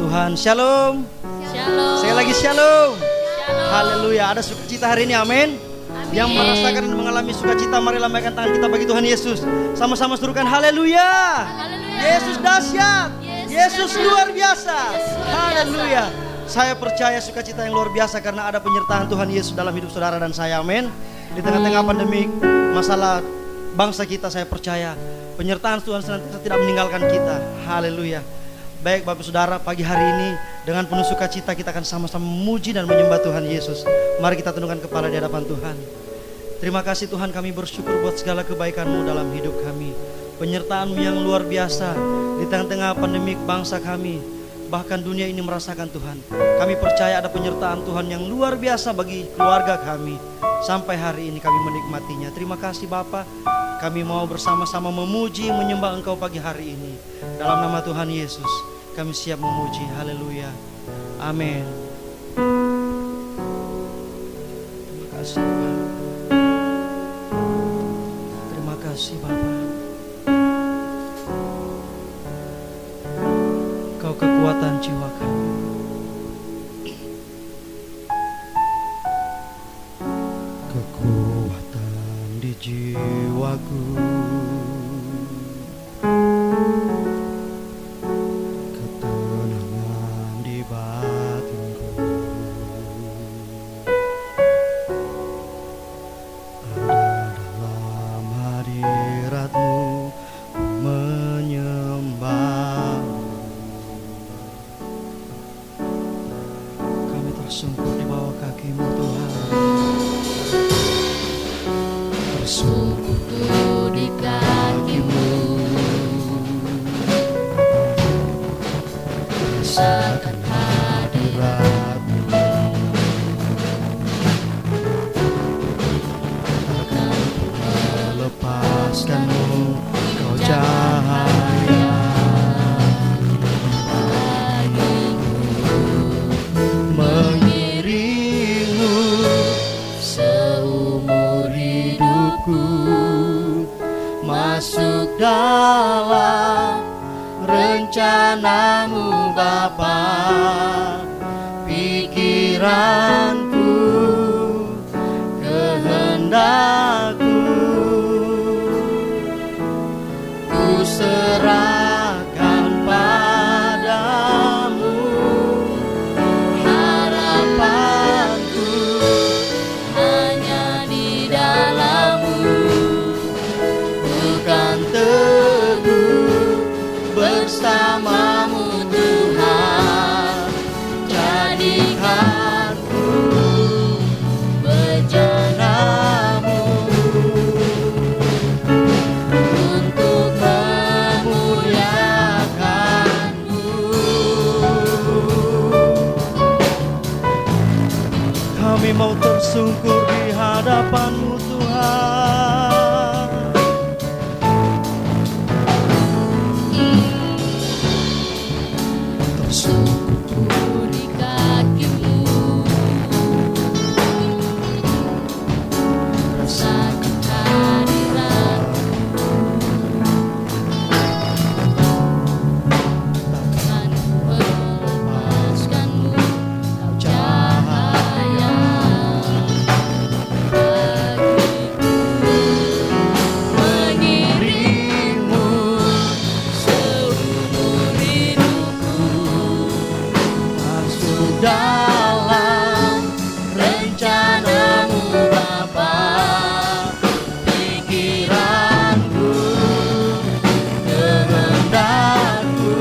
Tuhan. Shalom. Shalom. Sekali lagi shalom. Shalom. Haleluya. Ada sukacita hari ini, amin. Yang merasakan dan mengalami sukacita, mari lambaikan tangan kita bagi Tuhan Yesus. Sama-sama serukan haleluya. Haleluya. Yesus dahsyat. Yesus luar biasa. Haleluya. Saya percaya sukacita yang luar biasa karena ada penyertaan Tuhan Yesus dalam hidup saudara dan saya, amin. Di tengah-tengah pandemik, masalah bangsa kita, saya percaya penyertaan Tuhan senantiasa tidak meninggalkan kita. Haleluya. Baik Bapak Saudara, pagi hari ini dengan penuh sukacita kita akan sama-sama memuji dan menyembah Tuhan Yesus. Mari kita tundukkan kepala di hadapan Tuhan. Terima kasih Tuhan, kami bersyukur buat segala kebaikan-Mu dalam hidup kami. Penyertaan-Mu yang luar biasa di tengah-tengah pandemik bangsa kami, bahkan dunia ini merasakan Tuhan. Kami percaya ada penyertaan Tuhan yang luar biasa bagi keluarga kami. Sampai hari ini kami menikmatinya. Terima kasih Bapa. Kami mau bersama-sama memuji, menyembah Engkau pagi hari ini. Dalam nama Tuhan Yesus, kami siap memuji. Haleluya. Amin. Terima kasih Tuhan. Terima kasih Bapa. Kau kekuatan jiwa kami. Kekuatan di jiwaku, ketenangan di batinku, ada dalam hadirat-Mu menyembah. Kami tersungkur di bawah kaki-Mu Tuhan. Tersungkur di kaki-Mu, rasakan hadirat-Mu, Takkan melepaskan-Mu, Kau cahaya mengiring-Mu seumur hidupku, masuk dalam rencana-Mu Bapa. Pikiranku, kehendakku, ku serahkan padamu. Harapanku hanya di dalam-Mu, bukan teguh bersama-Mu Tuhan. Jadikanku bejana-Mu untuk memuliakan-Mu. Kami mau tersungkur di hadapan-Mu Tuhan. Tersungkur di kaki-Mu, rasakan hadirat-Mu, takkan melepaskan-Mu, Kau cahaya bagiku, mengiring-Mu seumur hidupku, masuk dalam rencana-Mu Bapa. Pikiranku, kehendakku,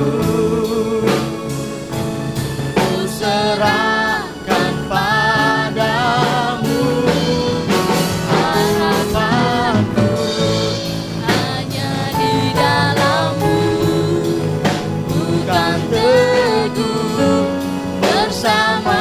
ku serahkan padamu. Harapanku hanya di dalam-Mu, bukan teguh bersama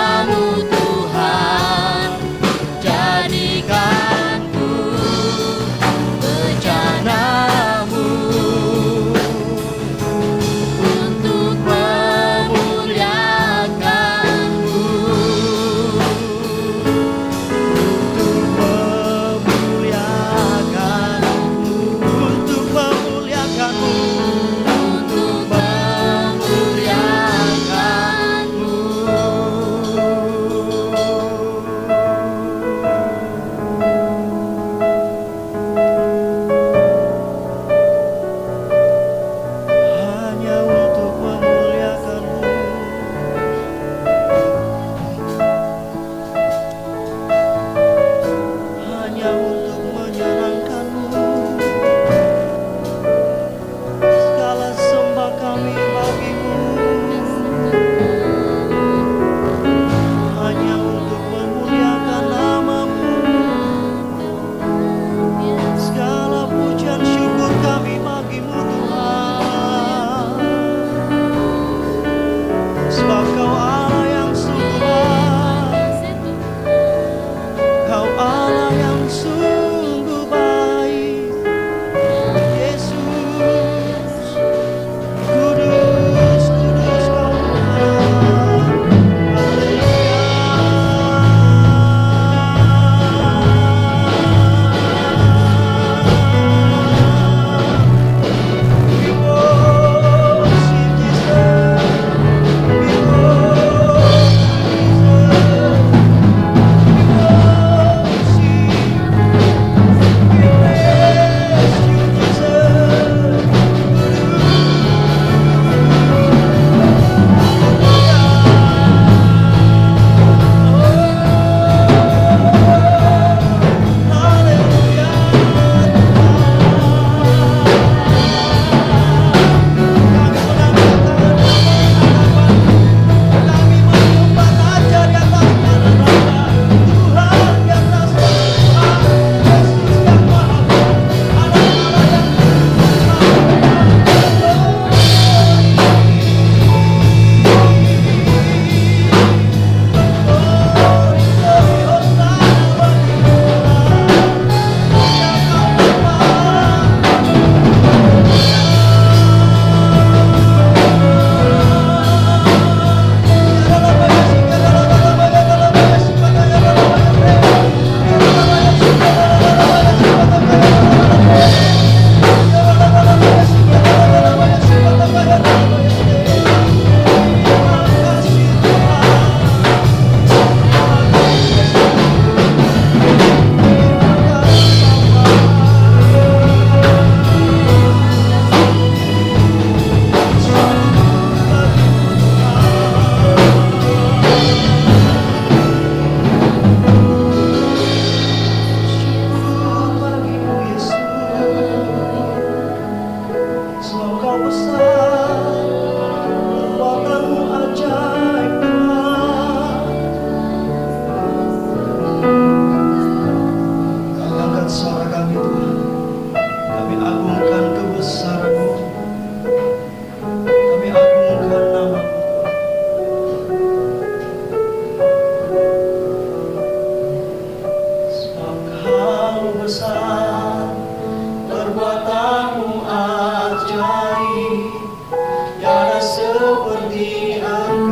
seperti Engkau,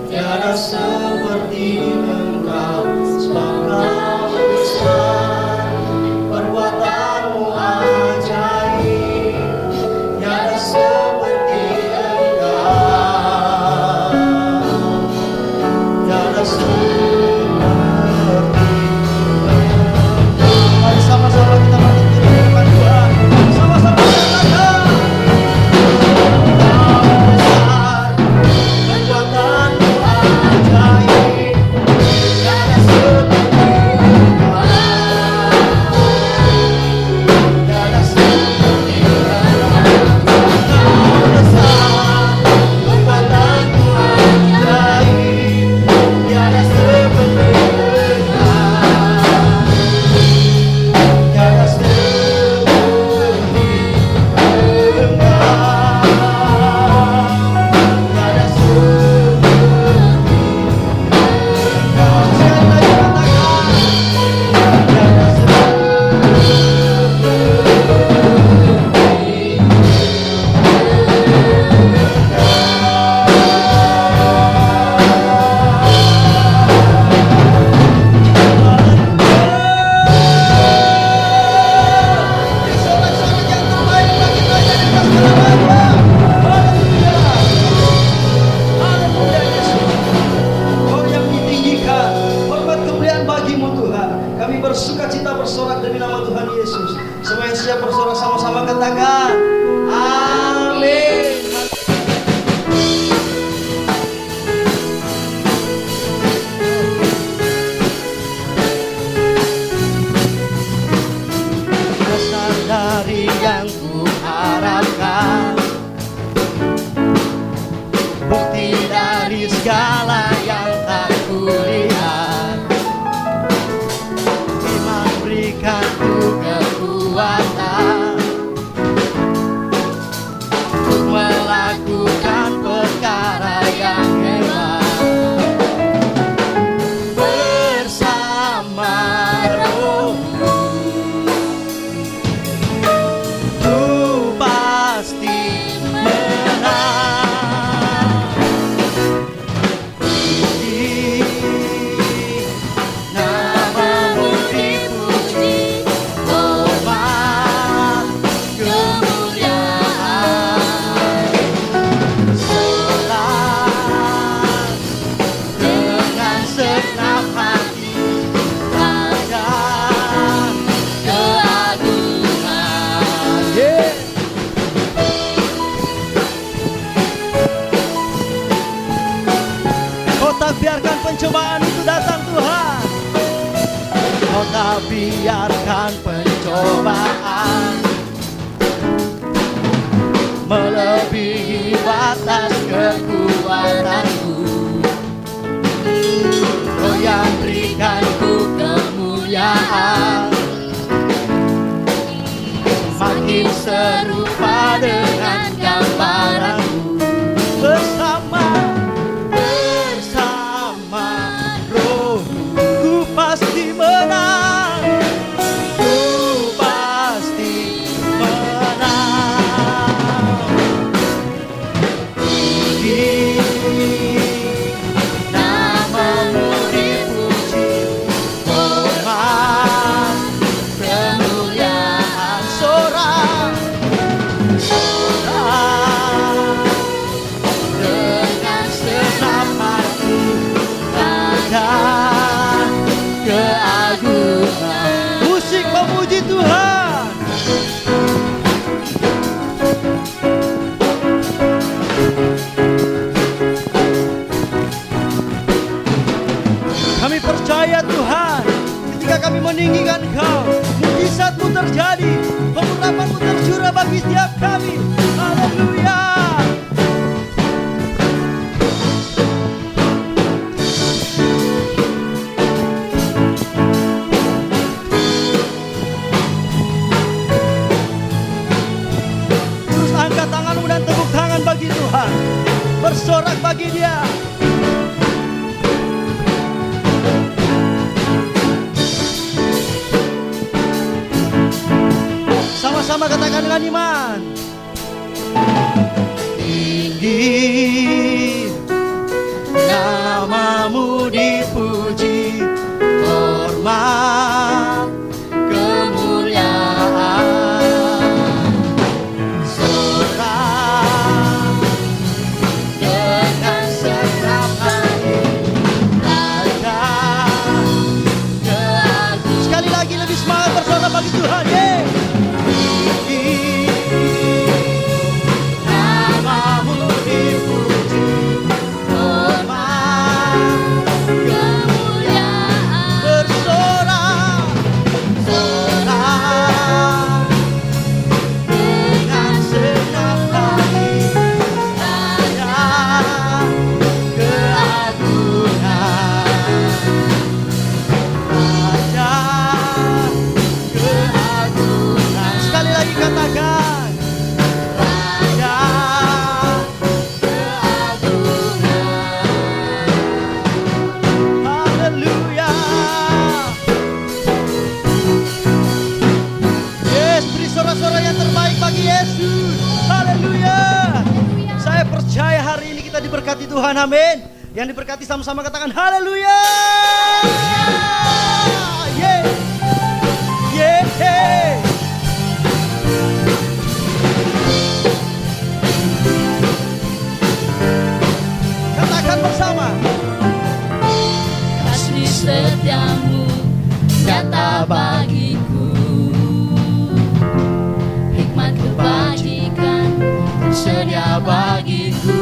tiada seperti Engkau, sebab Kau besar, perbuatanmu ajaib, tiada seperti Engkau, tiada seperti Engkau. Mari sama-sama kita bangkit di hadapan Tuhan, sama-sama katakan, Kau besar, perbuatanmu ajaib, tiada seperti Engkau, tiada seperti Engkau. Kau besar, perbuatanmu ajaib, tiada seperti Engkau, tiada seperti bersukacita bersorak demi nama Tuhan Yesus. Semua yang siap bersorak sama-sama katakan amin. Dasar dari yang ku harapkan, bukti dari segala yang tak kulihat, berikan ku kekuatan untuk melakukan perkara yang hebat bersama Roh-Mu. Ku pasti menang. Namamu dipuji, hormat, kemuliaan, sorak dengan segenap hati, akan keagungan. Yeah. Kau tak biarkan pencobaan itu datang Tuhan. Kau tak biarkan pencobaan melebihi batas kekuatanku. Kau yang berikan ku kemuliaan, makin serupa dengan gambaranmu. Bersama Roh-Mu ku pasti menang, ku pasti menang. Namamu dipuji, hormat, kemuliaan, sorak dengan segenap hati, akan keagungan. Musik memuji Tuhan. Kami percaya Tuhan, ketika kami meninggikan Engkau, mujizat-Mu terjadi, pengurapan-Mu tercurah bagi setiap kami. Haleluya. Terus angkat tanganmu dan tepuk tangan bagi Tuhan, bersorak bagi Dia. Sama-sama katakan dengan iman. puji, namamu dipuji, hormat kemuliaan. Sorak dengan senang hati, raja keagungan. Sekali lagi lebih semangat bersorak bagi Tuhan, yeah. Namamu dipuji, hormat kemuliaan. bersorak, sorak dengan senang hati, raja keagungan, raja keagungan. Sekali lagi katakan, raja keagungan. Haleluya. Yes, beri sorak-sorak yang terbaik bagi Yesus. Haleluya. Saya percaya hari ini kita diberkati Tuhan, amin. Yang diberkati sama-sama katakan haleluya. Yeah. Yeah. Katakan bersama. Kasih setiamu nyata bagiku, hikmat kebajikan tersedia bagiku.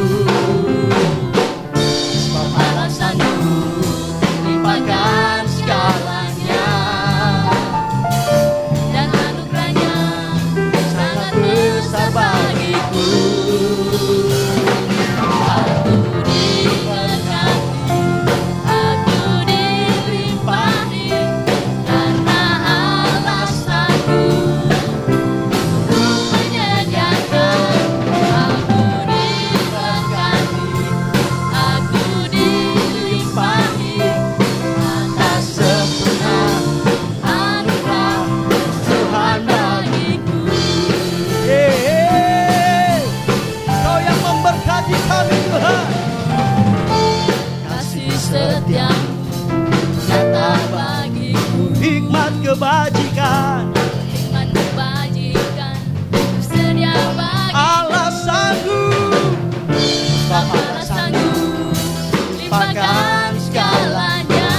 Sebab alasanku limpahkan segalanya, dan anugerahnya sangat besar bagiku. Aku diberkati, aku dilimpahi, karena alasanku untuk menyediakan. Aku diberkati, aku dilimpahi, atas sempurna anugerah Tuhan bagiku. Yeay. Kau yang memberkati kami Tuhan. Kasih setiamu nyata bagiku, Hikmat kebajikan, hikmat kebajikan tersedia bagiku. alasanku, Sebab alasanku limpahkan segalanya,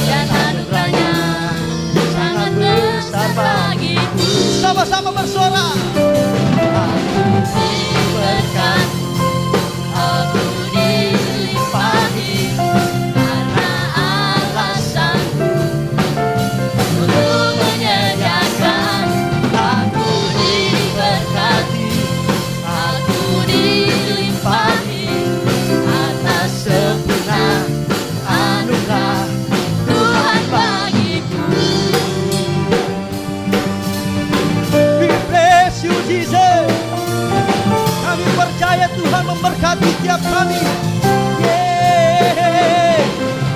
dan anugerahnya sangat besar bagiku. sama-sama bersorak. Aku diberkati, aku dilimpahi, karena alasanku untuk menyediakan. Aku diberkati, aku dilimpahi, atas sempurna anugerah Tuhan bagiku. We bless you Jesus. Kami percaya Tuhan memberkati tiap kami. Yeay.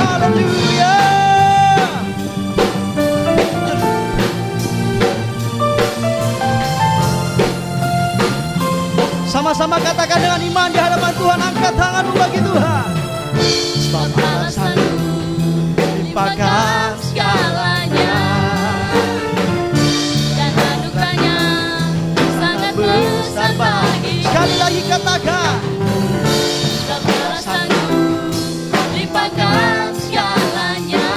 Haleluya. Sama-sama katakan dengan iman di hadapan Tuhan, angkat tanganmu bagi Tuhan. Sebab alasanku limpahkan segalanya, dan anugerahnya sangat besar bagiku. Sekali lagi katakan. Sebab alasanku limpahkan segalanya,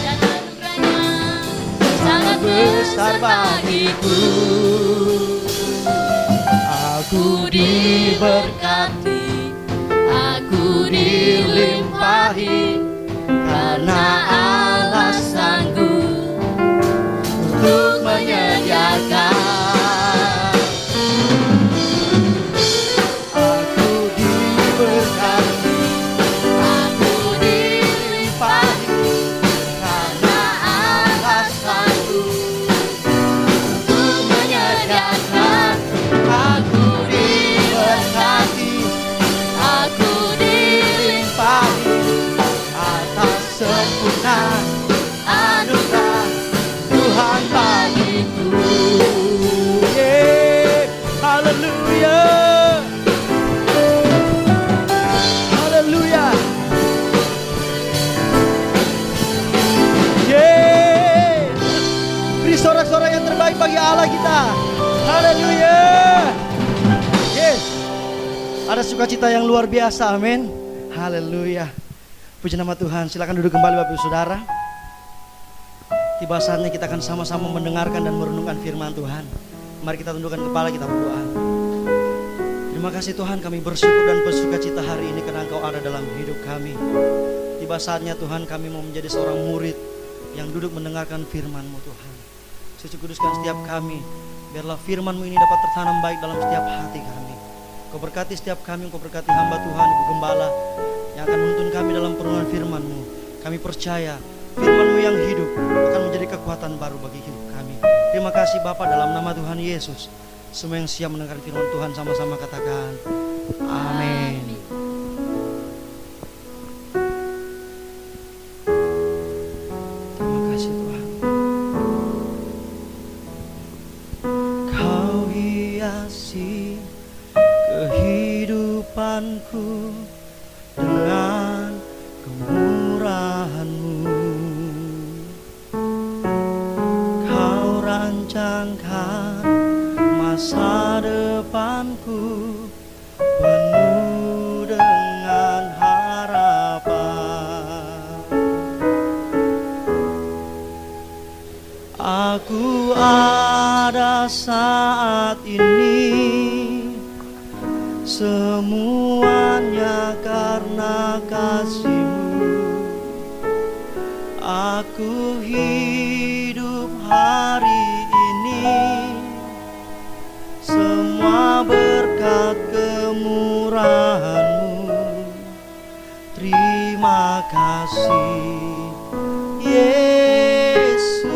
dan anugerahnya sangat besar bagiku. Aku diberkati, aku dilimpahi, karena alasanku untuk menyediakan. Aku diberkati, Aku dilimpahi, karena alasanku untuk menyediakan. aku diberkati, Aku dilimpahi, atas sempurna Haleluya. Yes. Ada sukacita yang luar biasa, amin. Haleluya. Puji nama Tuhan. Silakan duduk kembali Bapak Ibu Saudara. Tiba saatnya kita akan sama-sama mendengarkan dan merenungkan firman Tuhan. Mari kita tundukkan kepala, kita berdoa. Terima kasih Tuhan, kami bersyukur dan bersukacita hari ini karena Engkau ada dalam hidup kami. Tiba saatnya Tuhan, kami mau menjadi seorang murid yang duduk mendengarkan firman-Mu Tuhan. Suci kuduskan setiap kami, biarlah firman-Mu ini dapat tertanam baik dalam setiap hati kami. Kau berkati setiap kami, Kau berkati hamba Tuhan, Ibu Gembala yang akan menuntun kami dalam perenungan firman-Mu. Kami percaya firman-Mu yang hidup akan menjadi kekuatan baru bagi hidup kami. Terima kasih Bapa, dalam nama Tuhan Yesus. Semua yang siap mendengar firman Tuhan sama-sama katakan amin. Terima kasih Tuhan. Kau hiasi kehidupanku dengan kemurahan-Mu. Kau rancangkan masa depanku penuh dengan harapan. Aku ada saat ini, semuanya karena kasih-Mu. Aku hidup hari ini, semua berkat kemurahan-Mu. Terima kasih Yesus,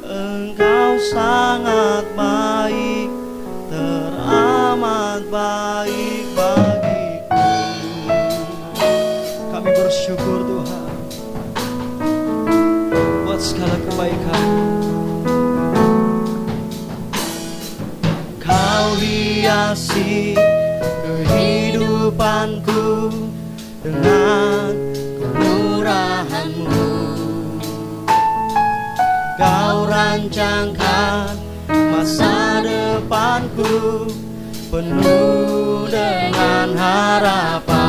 Engkau sangat baik, teramat baik bagiku. Kami bersyukur Tuhan buat segala kebaikan. Kau hiasi kehidupanku dengan kemurahan-Mu. Kau rancangkan masa depanku penuh dengan harapan.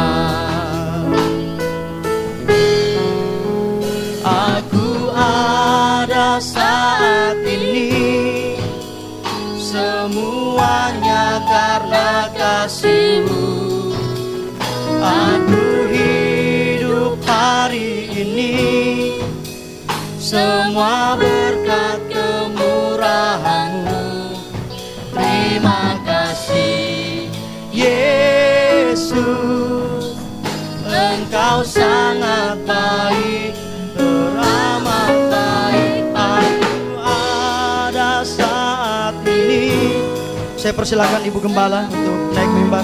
Aku ada saat ini, semuanya karena kasih-Mu. Aku hidup hari ini, semua berkat kemurahan-Mu. Terima kasih Yesus, Engkau sangat baik, teramat baik. Aku ada saat ini. Saya persilakan Ibu Gembala untuk naik mimbar.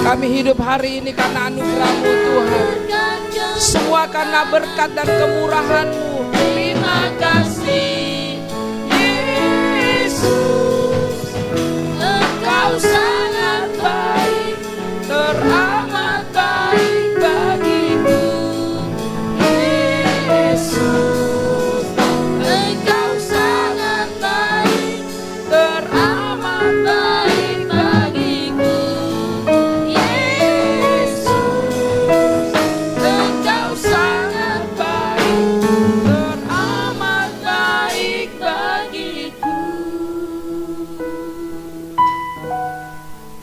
Kami hidup hari ini karena anugerah-Mu Tuhan. Semua karena berkat dan kemurahan-Mu. Terima kasih Yesus, Engkau sangat baik, teramat baik bagiku. Yesus, Engkau sangat baik, teramat baik bagiku.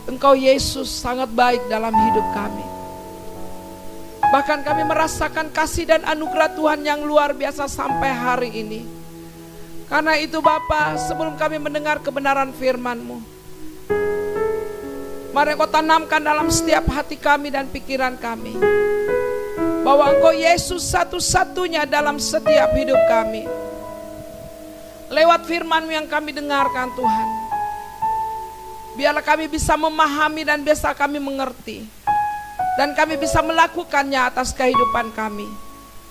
Engkau Yesus sangat baik dalam hidup kami. Bahkan kami merasakan kasih dan anugerah Tuhan yang luar biasa sampai hari ini. Karena itu Bapa, sebelum kami mendengar kebenaran firman-Mu, mari Engkau tanamkan dalam setiap hati kami dan pikiran kami, bahwa Engkau Yesus satu-satunya dalam setiap hidup kami. Lewat firman-Mu yang kami dengarkan Tuhan, biarlah kami bisa memahami dan bisa kami mengerti. Dan kami bisa melakukannya atas kehidupan kami.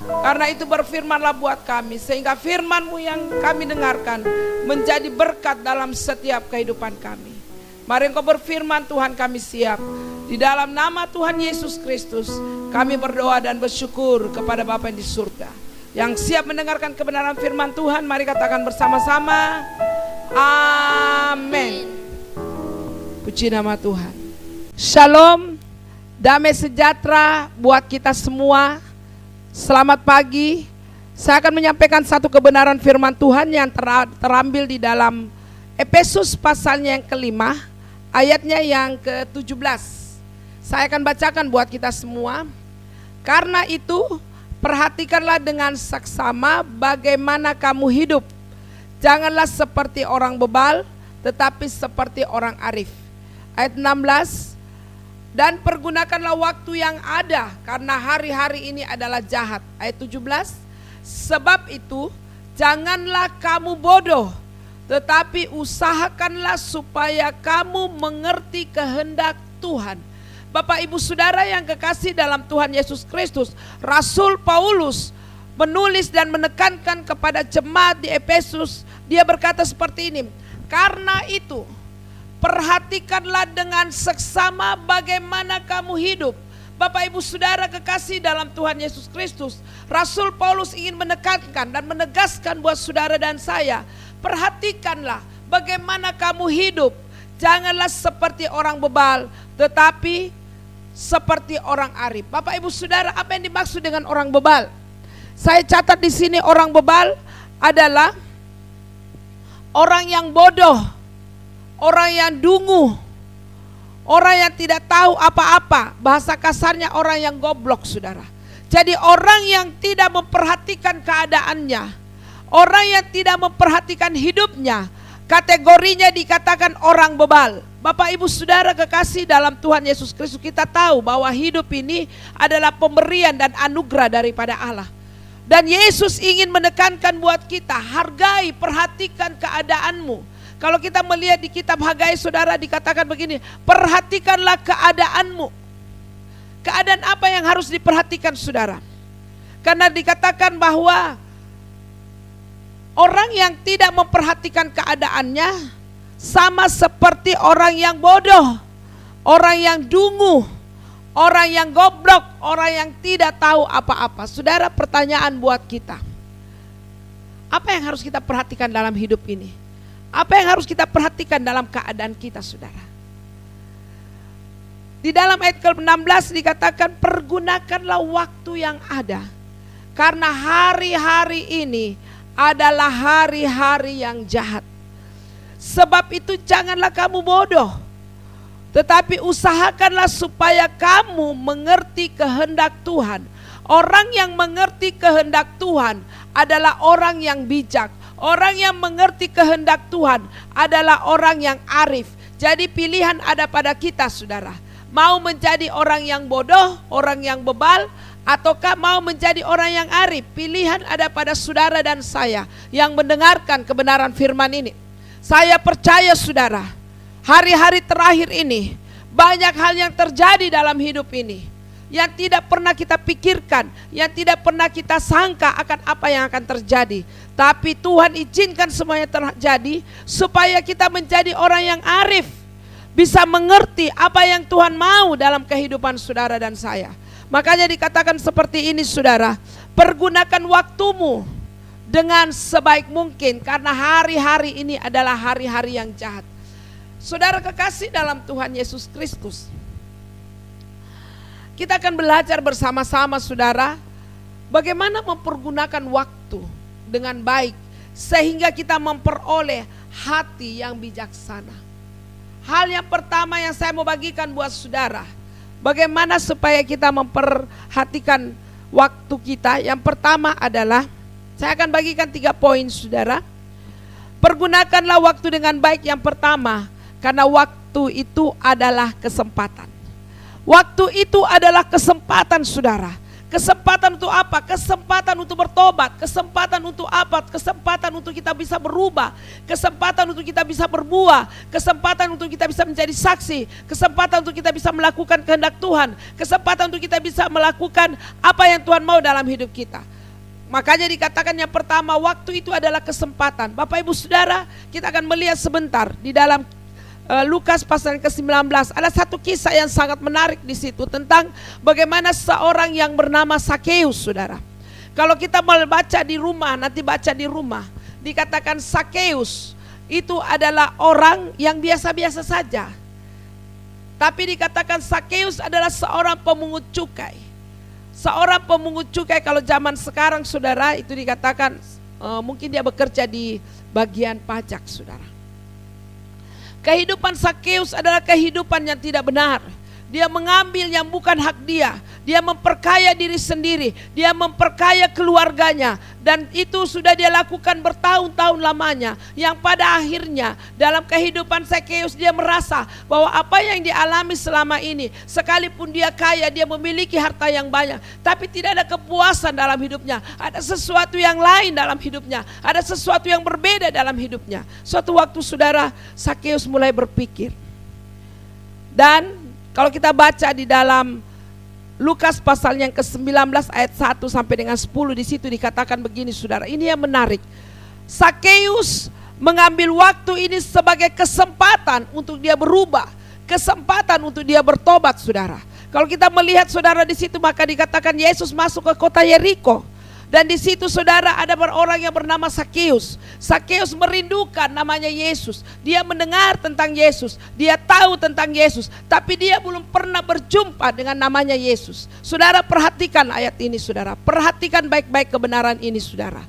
Karena itu berfirmanlah buat kami, sehingga firman-Mu yang kami dengarkan menjadi berkat dalam setiap kehidupan kami. Mari Engkau berfirman Tuhan, kami siap. Di dalam nama Tuhan Yesus Kristus Kami berdoa dan bersyukur kepada Bapa yang di surga, yang siap mendengarkan kebenaran firman Tuhan. Mari katakan bersama-sama, amin. Puji nama Tuhan. Shalom, damai sejahtera buat kita semua. Selamat pagi. Saya akan menyampaikan satu kebenaran firman Tuhan yang terambil di dalam Efesus pasalnya yang kelima, ayatnya yang ke-17. Saya akan bacakan buat kita semua. Karena itu, perhatikanlah dengan saksama bagaimana kamu hidup. Janganlah seperti orang bebal, tetapi seperti orang arif. Ayat 16. Dan pergunakanlah waktu yang ada, karena hari-hari ini adalah jahat. Ayat 17. Sebab itu janganlah kamu bodoh, tetapi usahakanlah supaya kamu mengerti kehendak Tuhan. Bapak Ibu Saudara yang kekasih dalam Tuhan Yesus Kristus, Rasul Paulus menulis dan menekankan kepada jemaat di Efesus. Dia berkata seperti ini, karena itu perhatikanlah dengan seksama bagaimana kamu hidup. Bapak Ibu Saudara kekasih dalam Tuhan Yesus Kristus, Rasul Paulus ingin menekankan dan menegaskan buat saudara dan saya, perhatikanlah bagaimana kamu hidup. Janganlah seperti orang bebal, tetapi seperti orang arif. Bapak Ibu Saudara, apa yang dimaksud dengan orang bebal? Saya catat di sini, orang bebal adalah orang yang bodoh, orang yang dungu, orang yang tidak tahu apa-apa. Bahasa kasarnya orang yang goblok, saudara. Jadi orang yang tidak memperhatikan keadaannya, orang yang tidak memperhatikan hidupnya, kategorinya dikatakan orang bebal. Bapak Ibu Saudara kekasih dalam Tuhan Yesus Kristus, kita tahu bahwa hidup ini adalah pemberian dan anugerah daripada Allah. Dan Yesus ingin menekankan buat kita, hargai, perhatikan keadaanmu. Kalau kita melihat di kitab Hagai, saudara, dikatakan begini, perhatikanlah keadaanmu. Keadaan apa yang harus diperhatikan, saudara? Karena dikatakan bahwa orang yang tidak memperhatikan keadaannya sama seperti orang yang bodoh, orang yang dungu, orang yang goblok, orang yang tidak tahu apa-apa. Saudara, pertanyaan buat kita, apa yang harus kita perhatikan dalam hidup ini? Apa yang harus kita perhatikan dalam keadaan kita, saudara? Di dalam ayat ke-16 dikatakan, pergunakanlah waktu yang ada, karena hari-hari ini adalah hari-hari yang jahat. Sebab itu janganlah kamu bodoh, tetapi usahakanlah supaya kamu mengerti kehendak Tuhan. Orang yang mengerti kehendak Tuhan adalah orang yang bijak. Orang yang mengerti kehendak Tuhan adalah orang yang arif. Jadi pilihan ada pada kita, saudara. Mau menjadi orang yang bodoh, orang yang bebal, ataukah mau menjadi orang yang arif? Pilihan ada pada saudara dan saya yang mendengarkan kebenaran firman ini. Saya percaya, saudara, hari-hari terakhir ini banyak hal yang terjadi dalam hidup ini yang tidak pernah kita pikirkan, yang tidak pernah kita sangka akan apa yang akan terjadi. Tapi Tuhan izinkan semuanya terjadi supaya kita menjadi orang yang arif, bisa mengerti apa yang Tuhan mau dalam kehidupan saudara dan saya. Makanya dikatakan seperti ini, saudara, pergunakan waktumu dengan sebaik mungkin, karena hari-hari ini adalah hari-hari yang jahat. Saudara kekasih dalam Tuhan Yesus Kristus, kita akan belajar bersama-sama, saudara, bagaimana mempergunakan waktu dengan baik sehingga kita memperoleh hati yang bijaksana. Hal yang pertama yang saya mau bagikan buat saudara, bagaimana supaya kita memperhatikan waktu kita. Yang pertama adalah, saya akan bagikan 3 poin, saudara. Pergunakanlah waktu dengan baik. Yang pertama, karena waktu itu adalah kesempatan. Waktu itu adalah kesempatan, saudara. Kesempatan untuk apa? Kesempatan untuk bertobat. Kesempatan untuk apa? Kesempatan untuk kita bisa berubah. Kesempatan untuk kita bisa berbuah. Kesempatan untuk kita bisa menjadi saksi. Kesempatan untuk kita bisa melakukan kehendak Tuhan. Kesempatan untuk kita bisa melakukan apa yang Tuhan mau dalam hidup kita. Makanya dikatakan yang pertama, waktu itu adalah kesempatan. Bapak Ibu Saudara, kita akan melihat sebentar di dalam Lukas pasal ke-19, ada satu kisah yang sangat menarik di situ tentang bagaimana seorang yang bernama Sakeus, saudara. Kalau kita mau baca di rumah, nanti baca di rumah, dikatakan Sakeus itu adalah orang yang biasa-biasa saja. Tapi dikatakan Sakeus adalah seorang pemungut cukai. Seorang pemungut cukai kalau zaman sekarang, saudara, itu dikatakan mungkin dia bekerja di bagian pajak, saudara. Kehidupan Sakeus adalah kehidupan yang tidak benar. Dia mengambil yang bukan hak dia. Dia memperkaya diri sendiri. Dia memperkaya keluarganya. Dan itu sudah dia lakukan bertahun-tahun lamanya. Yang pada akhirnya dalam kehidupan Sakeus dia merasa bahwa apa yang dialami selama ini, sekalipun dia kaya, dia memiliki harta yang banyak, tapi tidak ada kepuasan dalam hidupnya. Ada sesuatu yang lain dalam hidupnya. Ada sesuatu yang berbeda dalam hidupnya. Suatu waktu, saudara, Sakeus mulai berpikir. Dan kalau kita baca di dalam Lukas pasal yang ke-19 ayat 1 sampai dengan 10, di situ dikatakan begini, saudara. Ini yang menarik. Sakeus mengambil waktu ini sebagai kesempatan untuk dia berubah, kesempatan untuk dia bertobat, saudara. Kalau kita melihat, saudara, di situ maka dikatakan Yesus masuk ke kota Yeriko. Dan di situ, saudara, ada orang yang bernama Sakeus. Sakeus merindukan namanya Yesus. Dia mendengar tentang Yesus. Dia tahu tentang Yesus. Tapi dia belum pernah berjumpa dengan namanya Yesus. Saudara, perhatikan ayat ini, saudara. Perhatikan baik-baik kebenaran ini, saudara.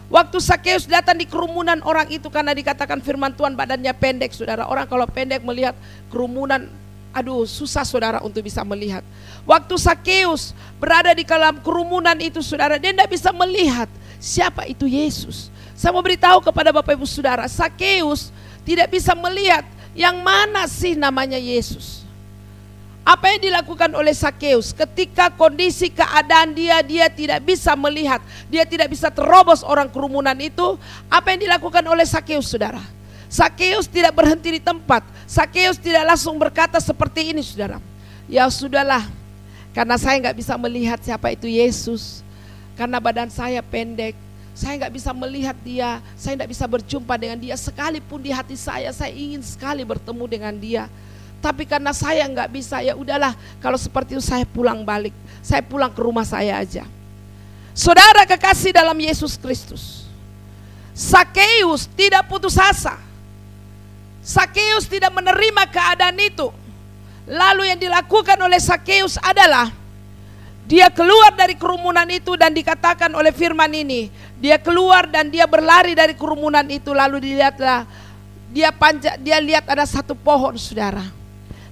Waktu Sakeus datang di kerumunan orang itu, karena dikatakan firman Tuhan badannya pendek, saudara. Orang kalau pendek melihat kerumunan, aduh, susah, saudara, untuk bisa melihat. Waktu Sakeus berada di dalam kerumunan itu, saudara, dia tidak bisa melihat siapa itu Yesus. Saya mau beritahu kepada Bapak Ibu Saudara, Sakeus tidak bisa melihat yang mana sih namanya Yesus. Apa yang dilakukan oleh Sakeus ketika kondisi keadaan dia tidak bisa melihat, dia tidak bisa terobos orang kerumunan itu. Apa yang dilakukan oleh Sakeus, saudara? Sakeus tidak berhenti di tempat. Sakeus tidak langsung berkata seperti ini, saudara. Ya sudahlah, karena saya nggak bisa melihat siapa itu Yesus, karena badan saya pendek, saya nggak bisa melihat dia, saya nggak bisa berjumpa dengan dia. Sekalipun di hati saya ingin sekali bertemu dengan dia, tapi karena saya nggak bisa, ya udahlah, kalau seperti itu saya pulang balik, saya pulang ke rumah saya aja. Saudara kekasih dalam Yesus Kristus, Sakeus tidak putus asa. Sakeus tidak menerima keadaan itu. Lalu yang dilakukan oleh Sakeus adalah dia keluar dari kerumunan itu, dan dikatakan oleh firman ini, dia keluar dan dia berlari dari kerumunan itu. Lalu dilihatlah, dia lihat ada satu pohon, saudara.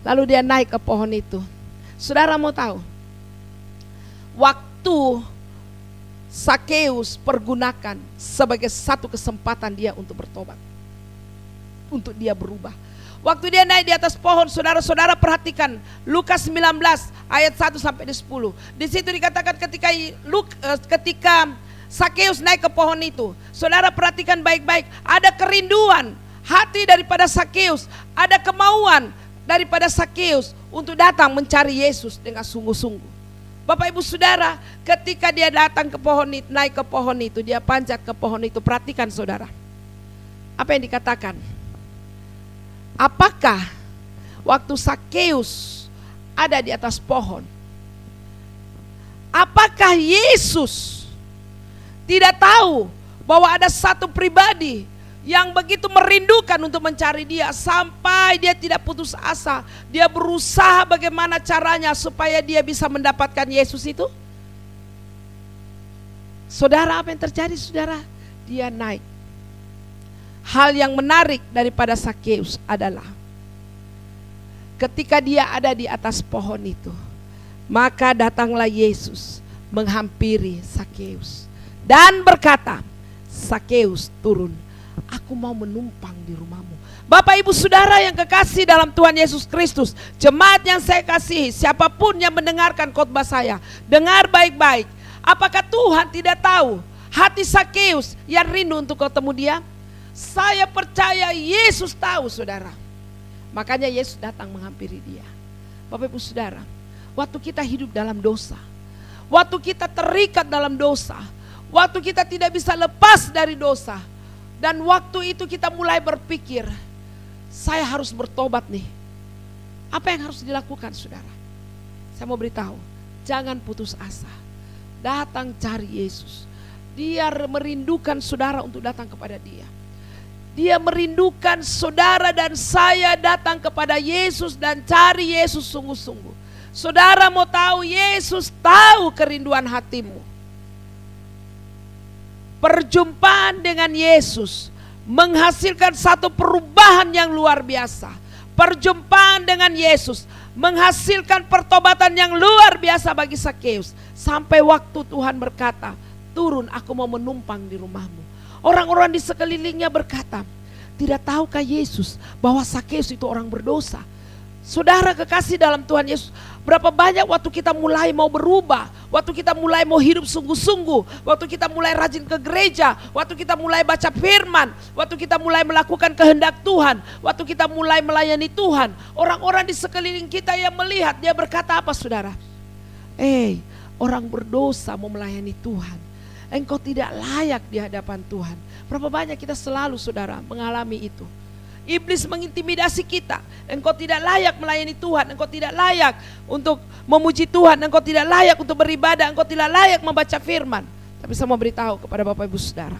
Lalu dia naik ke pohon itu. Saudara mau tahu, waktu Sakeus pergunakan sebagai satu kesempatan dia untuk bertobat, untuk dia berubah. Waktu dia naik di atas pohon, saudara-saudara perhatikan Lukas 19 ayat 1 sampai 10. Di situ dikatakan ketika Sakeus naik ke pohon itu, saudara perhatikan baik-baik, ada kerinduan hati daripada Sakeus, ada kemauan daripada Sakeus untuk datang mencari Yesus dengan sungguh-sungguh. Bapak Ibu Saudara, ketika dia datang ke pohon itu, naik ke pohon itu, dia panjat ke pohon itu, perhatikan saudara. Apa yang dikatakan? Apakah waktu Sakeus ada di atas pohon, apakah Yesus tidak tahu bahwa ada satu pribadi yang begitu merindukan untuk mencari dia, sampai dia tidak putus asa, dia berusaha bagaimana caranya supaya dia bisa mendapatkan Yesus itu? Saudara, apa yang terjadi, saudara? Dia naik. Hal yang menarik daripada Sakeus adalah ketika dia ada di atas pohon itu, maka datanglah Yesus menghampiri Sakeus dan berkata, Sakeus turun, aku mau menumpang di rumahmu. Bapak Ibu Saudara yang kekasih dalam Tuhan Yesus Kristus, jemaat yang saya kasihi, siapapun yang mendengarkan khotbah saya, dengar baik-baik. Apakah Tuhan tidak tahu hati Sakeus yang rindu untuk ketemu dia? Saya percaya Yesus tahu, saudara. Makanya Yesus datang menghampiri dia. Bapak Ibu Saudara, waktu kita hidup dalam dosa, waktu kita terikat dalam dosa, waktu kita tidak bisa lepas dari dosa, dan waktu itu kita mulai berpikir, saya harus bertobat nih. Apa yang harus dilakukan saudara? Saya mau beritahu, jangan putus asa. Datang cari Yesus. Dia merindukan saudara untuk datang kepada dia. Dia merindukan saudara dan saya datang kepada Yesus dan cari Yesus sungguh-sungguh. Saudara mau tahu, Yesus tahu kerinduan hatimu. Perjumpaan dengan Yesus menghasilkan satu perubahan yang luar biasa. Perjumpaan dengan Yesus menghasilkan pertobatan yang luar biasa bagi Sakeus. Sampai waktu Tuhan berkata, turun, aku mau menumpang di rumahmu. Orang-orang di sekelilingnya berkata, tidak tahukah Yesus bahwa Sakeus itu orang berdosa? Saudara kekasih dalam Tuhan Yesus, berapa banyak waktu kita mulai mau berubah, waktu kita mulai mau hidup sungguh-sungguh, waktu kita mulai rajin ke gereja, waktu kita mulai baca firman, waktu kita mulai melakukan kehendak Tuhan, waktu kita mulai melayani Tuhan, orang-orang di sekeliling kita yang melihat, dia berkata apa saudara? Orang berdosa mau melayani Tuhan, engkau tidak layak di hadapan Tuhan. Berapa banyak kita selalu saudara mengalami itu. Iblis mengintimidasi kita. Engkau tidak layak melayani Tuhan. Engkau tidak layak untuk memuji Tuhan. Engkau tidak layak untuk beribadah. Engkau tidak layak membaca firman. Tapi saya mau beritahu kepada Bapak Ibu Saudara,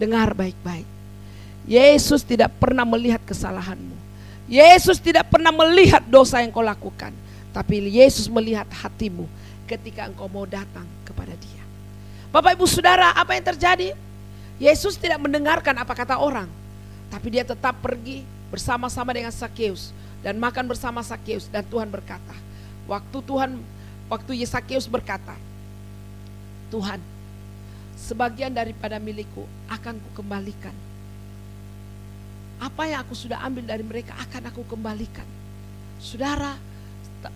dengar baik-baik. Yesus tidak pernah melihat kesalahanmu. Yesus tidak pernah melihat dosa yang kau lakukan. Tapi Yesus melihat hatimu ketika engkau mau datang kepada Dia. Bapak Ibu Saudara, apa yang terjadi? Yesus tidak mendengarkan apa kata orang. Tapi dia tetap pergi bersama-sama dengan Sakeus dan makan bersama Sakeus, dan Tuhan berkata, waktu Sakeus berkata, Tuhan, sebagian daripada milikku akan kukembalikan. Apa yang aku sudah ambil dari mereka akan aku kembalikan. Saudara,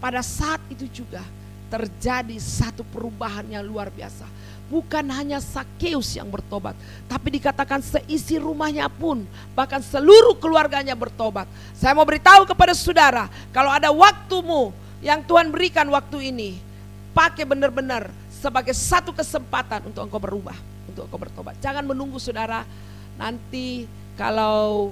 pada saat itu juga terjadi satu perubahan yang luar biasa. Bukan hanya Sakeus yang bertobat, tapi dikatakan seisi rumahnya pun, bahkan seluruh keluarganya bertobat. Saya mau beritahu kepada saudara, kalau ada waktumu yang Tuhan berikan waktu ini, pakai benar-benar sebagai satu kesempatan untuk engkau berubah, untuk engkau bertobat. Jangan menunggu saudara, nanti kalau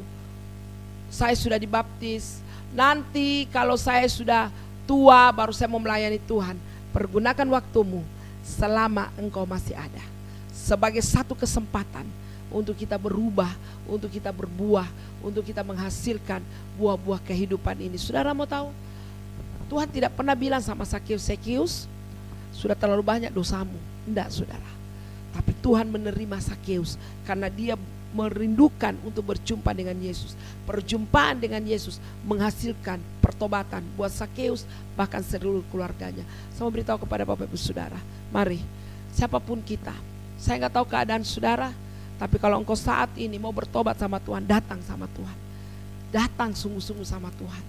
saya sudah dibaptis, nanti kalau saya sudah tua baru saya mau melayani Tuhan. Pergunakan waktumu selama engkau masih ada, sebagai satu kesempatan untuk kita berubah, untuk kita berbuah, untuk kita menghasilkan buah-buah kehidupan ini. Saudara mau tahu, Tuhan tidak pernah bilang sama Sakeus, Sakeus sudah terlalu banyak dosamu. Tidak saudara. Tapi Tuhan menerima Sakeus karena dia merindukan untuk berjumpa dengan Yesus. Perjumpaan dengan Yesus menghasilkan pertobatan buat Sakeus, bahkan seluruh keluarganya. Saya mau beritahu kepada Bapak Ibu Saudara, mari, siapapun kita, saya nggak tahu keadaan saudara, tapi kalau engkau saat ini mau bertobat sama Tuhan, datang sama Tuhan, datang sungguh-sungguh sama Tuhan,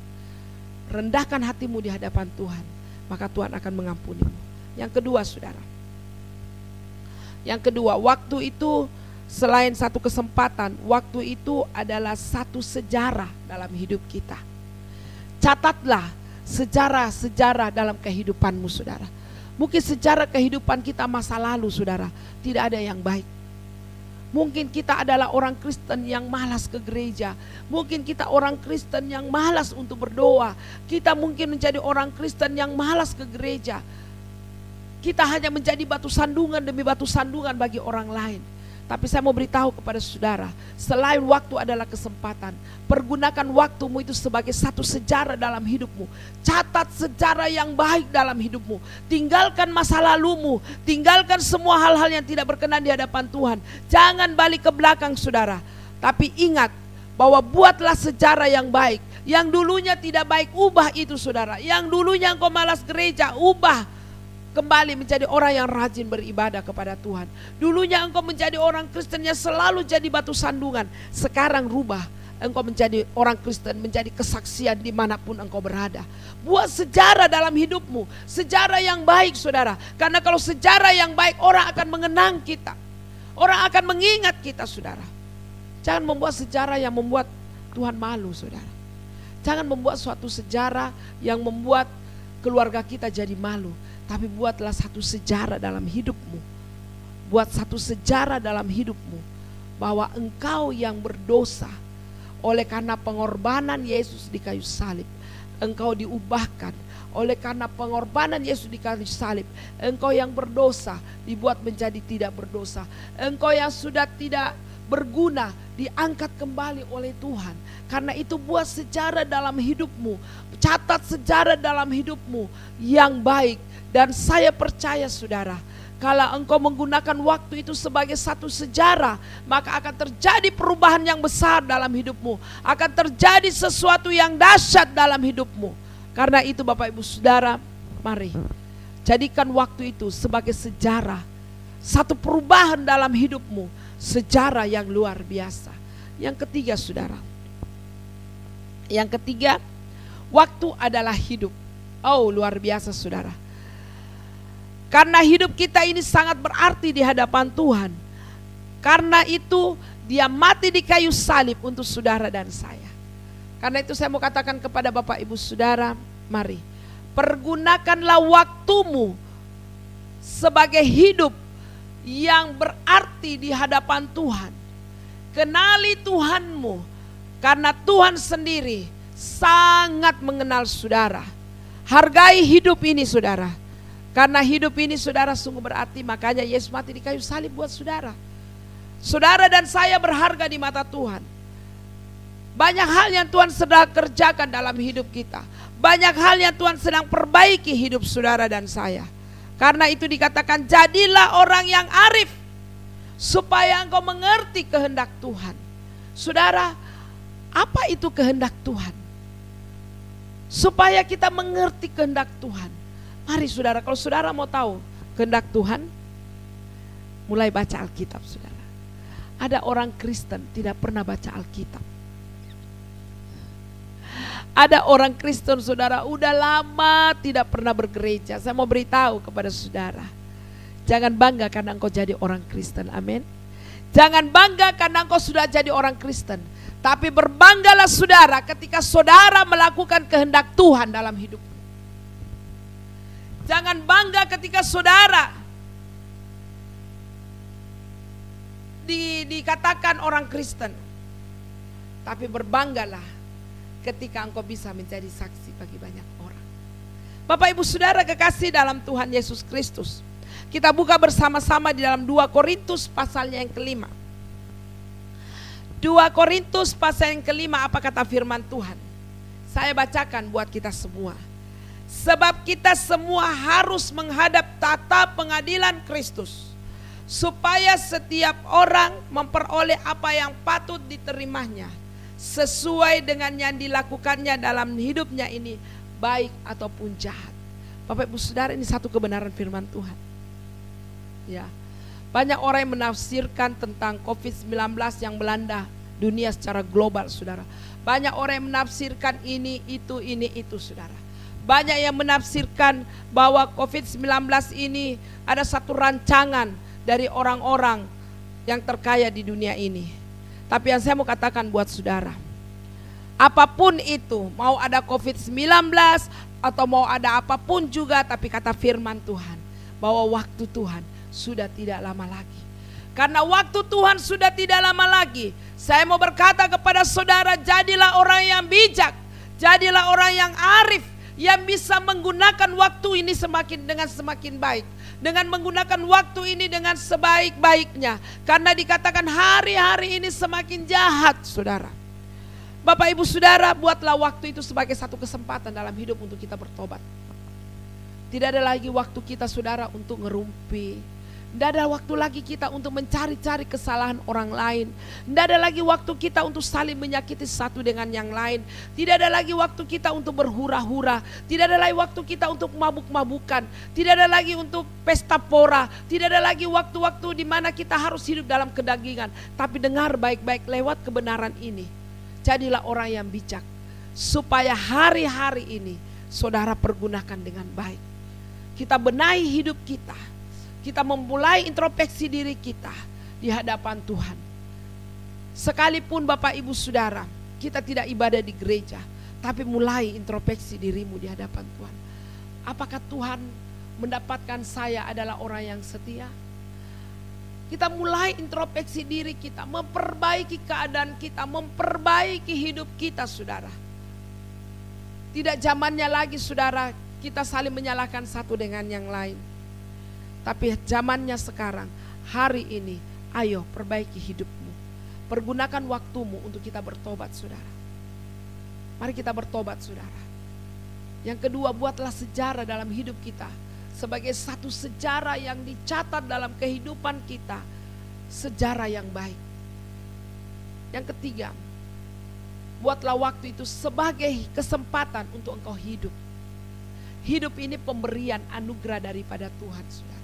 rendahkan hatimu di hadapan Tuhan, maka Tuhan akan mengampunimu. Yang kedua saudara, waktu itu selain satu kesempatan, waktu itu adalah satu sejarah dalam hidup kita. Catatlah sejarah-sejarah dalam kehidupanmu saudara. Mungkin sejarah kehidupan kita masa lalu saudara, tidak ada yang baik. Mungkin kita adalah orang Kristen yang malas ke gereja. Mungkin kita orang Kristen yang malas untuk berdoa. Kita mungkin menjadi orang Kristen yang malas ke gereja. Kita hanya menjadi batu sandungan demi batu sandungan bagi orang lain. Tapi saya mau beritahu kepada saudara, selain waktu adalah kesempatan, pergunakan waktumu itu sebagai satu sejarah dalam hidupmu. Catat sejarah yang baik dalam hidupmu. Tinggalkan masa lalumu, tinggalkan semua hal-hal yang tidak berkenan di hadapan Tuhan. Jangan balik ke belakang saudara. Tapi ingat bahwa buatlah sejarah yang baik. Yang dulunya tidak baik, ubah itu saudara. Yang dulunya engkau malas gereja, ubah kembali menjadi orang yang rajin beribadah kepada Tuhan. Dulunya engkau menjadi orang Kristen yang selalu jadi batu sandungan. Sekarang rubah, engkau menjadi orang Kristen, menjadi kesaksian dimanapun engkau berada. Buat sejarah dalam hidupmu, sejarah yang baik saudara. Karena kalau sejarah yang baik, orang akan mengenang kita, orang akan mengingat kita saudara. Jangan membuat sejarah yang membuat Tuhan malu saudara. Jangan membuat suatu sejarah yang membuat keluarga kita jadi malu. Tapi buatlah satu sejarah dalam hidupmu. Buat satu sejarah dalam hidupmu bahwa engkau yang berdosa, oleh karena pengorbanan Yesus di kayu salib, engkau diubahkan. Oleh karena pengorbanan Yesus di kayu salib, engkau yang berdosa dibuat menjadi tidak berdosa. Engkau yang sudah tidak berguna diangkat kembali oleh Tuhan. Karena itu buat sejarah dalam hidupmu, catat sejarah dalam hidupmu yang baik. Dan saya percaya saudara, kalau engkau menggunakan waktu itu sebagai satu sejarah, maka akan terjadi perubahan yang besar dalam hidupmu. Akan terjadi sesuatu yang dahsyat dalam hidupmu. Karena itu Bapak Ibu Saudara, mari jadikan waktu itu sebagai sejarah. Satu perubahan dalam hidupmu, sejarah yang luar biasa. Yang ketiga saudara, yang ketiga, waktu adalah hidup. Oh luar biasa saudara. Karena hidup kita ini sangat berarti di hadapan Tuhan. Karena itu dia mati di kayu salib untuk saudara dan saya. Karena itu saya mau katakan kepada Bapak Ibu Saudara, mari pergunakanlah waktumu sebagai hidup yang berarti di hadapan Tuhan. Kenali Tuhanmu, karena Tuhan sendiri sangat mengenal saudara. Hargai hidup ini saudara, karena hidup ini saudara sungguh berarti. Makanya Yesus mati di kayu salib buat saudara. Saudara dan saya berharga di mata Tuhan. Banyak hal yang Tuhan sedang kerjakan dalam hidup kita. Banyak hal yang Tuhan sedang perbaiki hidup saudara dan saya. Karena itu dikatakan jadilah orang yang arif, supaya engkau mengerti kehendak Tuhan. Saudara, apa itu kehendak Tuhan? Supaya kita mengerti kehendak Tuhan. Mari saudara, kalau saudara mau tahu kehendak Tuhan, mulai baca Alkitab saudara. Ada orang Kristen tidak pernah baca Alkitab. Ada orang Kristen saudara udah lama tidak pernah bergereja. Saya mau beritahu kepada saudara, jangan bangga karena engkau jadi orang Kristen, amin. Jangan bangga karena engkau sudah jadi orang Kristen. Tapi berbanggalah saudara ketika saudara melakukan kehendak Tuhan dalam hidupmu. Jangan bangga ketika saudara dikatakan orang Kristen. Tapi berbanggalah ketika engkau bisa menjadi saksi bagi banyak orang. Bapak Ibu Saudara kekasih dalam Tuhan Yesus Kristus, kita buka bersama-sama di dalam 2 Korintus pasalnya yang kelima. 2 Korintus pasal yang kelima, apa kata firman Tuhan? Saya bacakan buat kita semua. Sebab kita semua harus menghadap tata pengadilan Kristus, supaya setiap orang memperoleh apa yang patut diterimanya, sesuai dengan yang dilakukannya dalam hidupnya ini, baik ataupun jahat. Bapak Ibu Saudara, ini satu kebenaran firman Tuhan. Ya, banyak orang yang menafsirkan tentang COVID-19 yang melanda dunia secara global saudara. Banyak orang yang menafsirkan ini itu saudara. Banyak yang menafsirkan bahwa COVID-19 ini ada satu rancangan dari orang-orang yang terkaya di dunia ini. Tapi yang saya mau katakan buat saudara, apapun itu, mau ada COVID-19 atau mau ada apapun juga, tapi kata firman Tuhan bahwa waktu Tuhan sudah tidak lama lagi. Karena waktu Tuhan sudah tidak lama lagi, saya mau berkata kepada saudara, jadilah orang yang bijak, jadilah orang yang arif, yang bisa menggunakan waktu ini semakin baik. Dengan menggunakan waktu ini dengan sebaik-baiknya. Karena dikatakan hari-hari ini semakin jahat saudara. Bapak Ibu Saudara, buatlah waktu itu sebagai satu kesempatan dalam hidup untuk kita bertobat. Tidak ada lagi waktu kita saudara untuk ngerumpi. Tidak ada waktu lagi kita untuk mencari-cari kesalahan orang lain. Tidak ada lagi waktu kita untuk saling menyakiti satu dengan yang lain. Tidak ada lagi waktu kita untuk berhura-hura. Tidak ada lagi waktu kita untuk mabuk-mabukan. Tidak ada lagi untuk pesta pora. Tidak ada lagi waktu-waktu di mana kita harus hidup dalam kedagingan. Tapi dengar baik-baik lewat kebenaran ini. Jadilah orang yang bijak. Supaya hari-hari ini saudara pergunakan dengan baik. Kita benahi hidup kita. Kita memulai introspeksi diri kita di hadapan Tuhan. Sekalipun Bapak Ibu Saudara, kita tidak ibadah di gereja, tapi mulai introspeksi dirimu di hadapan Tuhan. Apakah Tuhan mendapatkan saya adalah orang yang setia? Kita mulai introspeksi diri kita, memperbaiki keadaan kita, memperbaiki hidup kita, saudara. Tidak zamannya lagi, saudara, kita saling menyalahkan satu dengan yang lain. Tapi zamannya sekarang, hari ini, ayo perbaiki hidupmu. Pergunakan waktumu untuk kita bertobat, saudara. Mari kita bertobat, saudara. Yang kedua, buatlah sejarah dalam hidup kita. Sebagai satu sejarah yang dicatat dalam kehidupan kita. Sejarah yang baik. Yang ketiga, buatlah waktu itu sebagai kesempatan untuk engkau hidup. Hidup ini pemberian anugerah daripada Tuhan, saudara.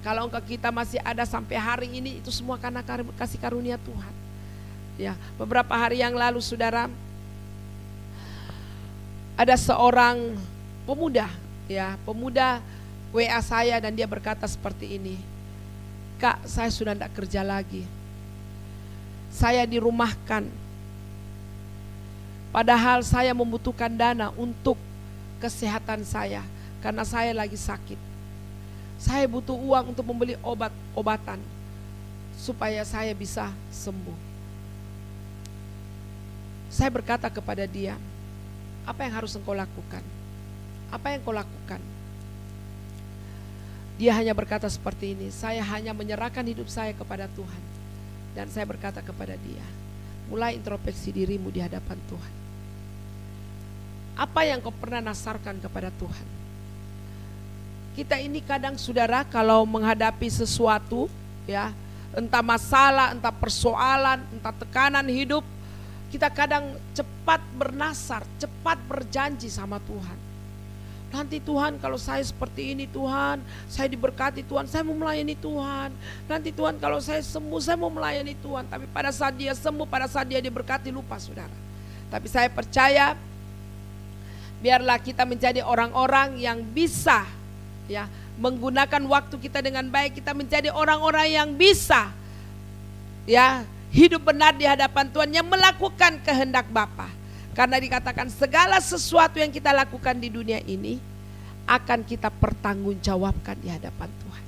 Kalau engkau kita masih ada sampai hari ini, itu semua karena kasih karunia Tuhan. Ya, beberapa hari yang lalu, saudara, ada seorang pemuda, ya, pemuda WA saya dan dia berkata seperti ini, "Kak, saya sudah tidak kerja lagi. Saya dirumahkan. Padahal saya membutuhkan dana untuk kesehatan saya karena saya lagi sakit. Saya butuh uang untuk membeli obat-obatan supaya saya bisa sembuh." Saya berkata kepada dia, "Apa yang harus engkau lakukan? Apa yang kau lakukan?" Dia hanya berkata seperti ini, "Saya hanya menyerahkan hidup saya kepada Tuhan." Dan saya berkata kepada dia, "Mulai introspeksi dirimu di hadapan Tuhan. Apa yang kau pernah nasarkan kepada Tuhan?" Kita ini kadang, saudara, kalau menghadapi sesuatu, ya, entah masalah, entah persoalan, entah tekanan hidup, kita kadang cepat bernasar, cepat berjanji sama Tuhan. "Nanti Tuhan, kalau saya seperti ini Tuhan, saya diberkati Tuhan, saya mau melayani Tuhan. Nanti Tuhan, kalau saya sembuh, saya mau melayani Tuhan." Tapi pada saat dia sembuh, pada saat dia diberkati, lupa, saudara. Tapi saya percaya, biarlah kita menjadi orang-orang yang bisa, ya, menggunakan waktu kita dengan baik. Kita menjadi orang-orang yang bisa, ya, hidup benar di hadapan Tuhan, yang melakukan kehendak Bapa. Karena dikatakan segala sesuatu yang kita lakukan di dunia ini akan kita pertanggungjawabkan di hadapan Tuhan.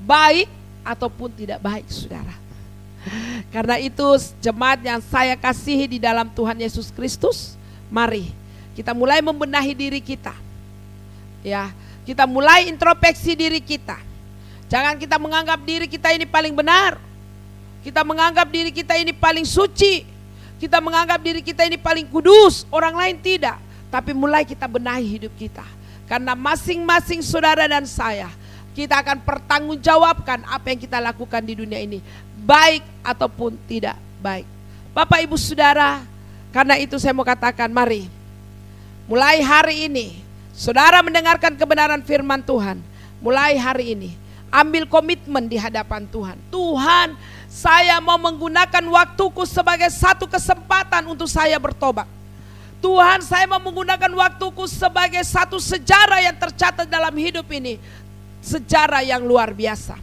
Baik ataupun tidak baik, saudara. Karena itu jemaat yang saya kasihi di dalam Tuhan Yesus Kristus, mari kita mulai membenahi diri kita. Ya, kita mulai introspeksi diri kita. Jangan kita menganggap diri kita ini paling benar. Kita menganggap diri kita ini paling suci. Kita menganggap diri kita ini paling kudus, orang lain tidak. Tapi mulai kita benahi hidup kita. Karena masing-masing saudara dan saya, kita akan pertanggungjawabkan apa yang kita lakukan di dunia ini, baik ataupun tidak baik. Bapak, Ibu, Saudara, karena itu saya mau katakan, mari mulai hari ini, saudara mendengarkan kebenaran firman Tuhan. Mulai hari ini, ambil komitmen di hadapan Tuhan. Tuhan, saya mau menggunakan waktuku sebagai satu kesempatan untuk saya bertobat. Tuhan, saya mau menggunakan waktuku sebagai satu sejarah yang tercatat dalam hidup ini. Sejarah yang luar biasa.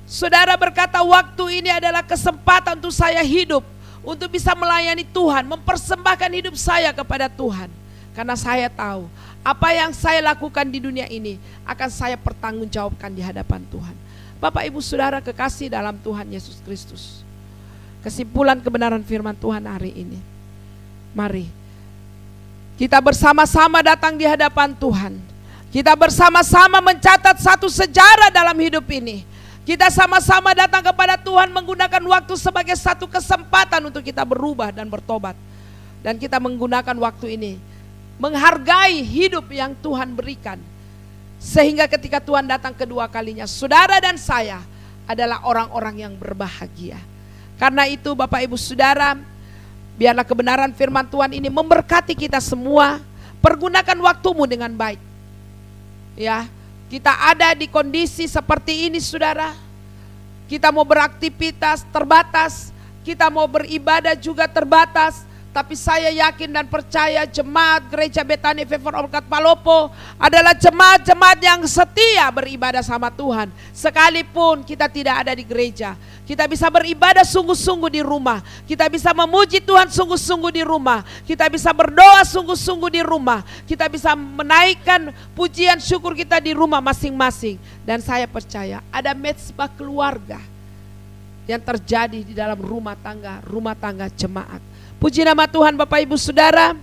Saudara berkata, waktu ini adalah kesempatan untuk saya hidup, untuk bisa melayani Tuhan, mempersembahkan hidup saya kepada Tuhan. Karena saya tahu, apa yang saya lakukan di dunia ini akan saya pertanggungjawabkan di hadapan Tuhan. Bapak, Ibu, Saudara kekasih dalam Tuhan Yesus Kristus. Kesimpulan kebenaran firman Tuhan hari ini. Mari kita bersama-sama datang di hadapan Tuhan. Kita bersama-sama mencatat satu sejarah dalam hidup ini. Kita sama-sama datang kepada Tuhan menggunakan waktu sebagai satu kesempatan untuk kita berubah dan bertobat. Dan kita menggunakan waktu ini menghargai hidup yang Tuhan berikan. Sehingga ketika Tuhan datang kedua kalinya, saudara dan saya adalah orang-orang yang berbahagia. Karena itu Bapak, Ibu, Saudara, biarlah kebenaran firman Tuhan ini memberkati kita semua. Pergunakan waktumu dengan baik. Ya, kita ada di kondisi seperti ini, saudara. Kita mau beraktivitas terbatas, kita mau beribadah juga terbatas. Tapi saya yakin dan percaya jemaat Gereja Betani Favor of God Palopo adalah jemaat-jemaat yang setia beribadah sama Tuhan. Sekalipun kita tidak ada di gereja, kita bisa beribadah sungguh-sungguh di rumah. Kita bisa memuji Tuhan sungguh-sungguh di rumah. Kita bisa berdoa sungguh-sungguh di rumah. Kita bisa menaikkan pujian syukur kita di rumah masing-masing. Dan saya percaya ada mezbah keluarga yang terjadi di dalam rumah tangga jemaat. Puji nama Tuhan Bapak Ibu Saudara.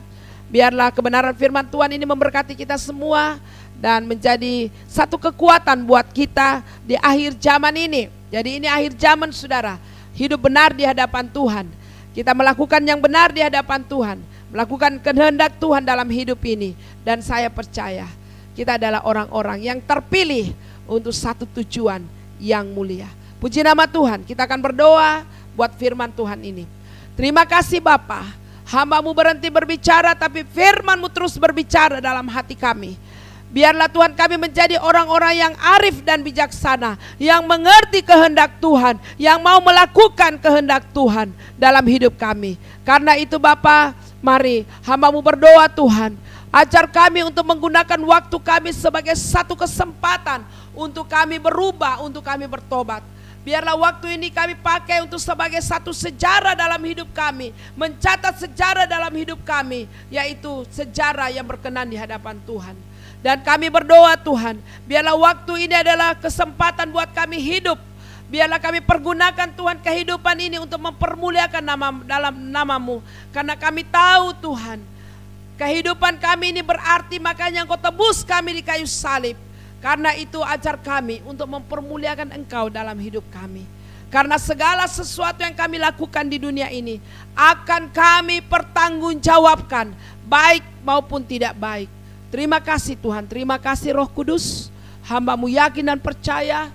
Biarlah kebenaran firman Tuhan ini memberkati kita semua dan menjadi satu kekuatan buat kita di akhir zaman ini. Jadi ini akhir zaman saudara. Hidup benar di hadapan Tuhan. Kita melakukan yang benar di hadapan Tuhan. Melakukan kehendak Tuhan dalam hidup ini. Dan saya percaya kita adalah orang-orang yang terpilih untuk satu tujuan yang mulia. Puji nama Tuhan. Kita akan berdoa buat firman Tuhan ini. Terima kasih Bapa, hamba-Mu berhenti berbicara tapi firman-Mu terus berbicara dalam hati kami. Biarlah Tuhan kami menjadi orang-orang yang arif dan bijaksana, yang mengerti kehendak Tuhan, yang mau melakukan kehendak Tuhan dalam hidup kami. Karena itu Bapa, mari hamba-Mu berdoa Tuhan, ajar kami untuk menggunakan waktu kami sebagai satu kesempatan untuk kami berubah, untuk kami bertobat. Biarlah waktu ini kami pakai untuk sebagai satu sejarah dalam hidup kami. Mencatat sejarah dalam hidup kami. Yaitu sejarah yang berkenan di hadapan Tuhan. Dan kami berdoa Tuhan. Biarlah waktu ini adalah kesempatan buat kami hidup. Biarlah kami pergunakan Tuhan kehidupan ini untuk mempermuliakan dalam nama-Mu. Karena kami tahu Tuhan, kehidupan kami ini berarti makanya Engkau tebus kami di kayu salib. Karena itu ajar kami untuk mempermuliakan Engkau dalam hidup kami. Karena segala sesuatu yang kami lakukan di dunia ini akan kami pertanggungjawabkan, baik maupun tidak baik. Terima kasih Tuhan, terima kasih Roh Kudus. Hamba-Mu yakin dan percaya,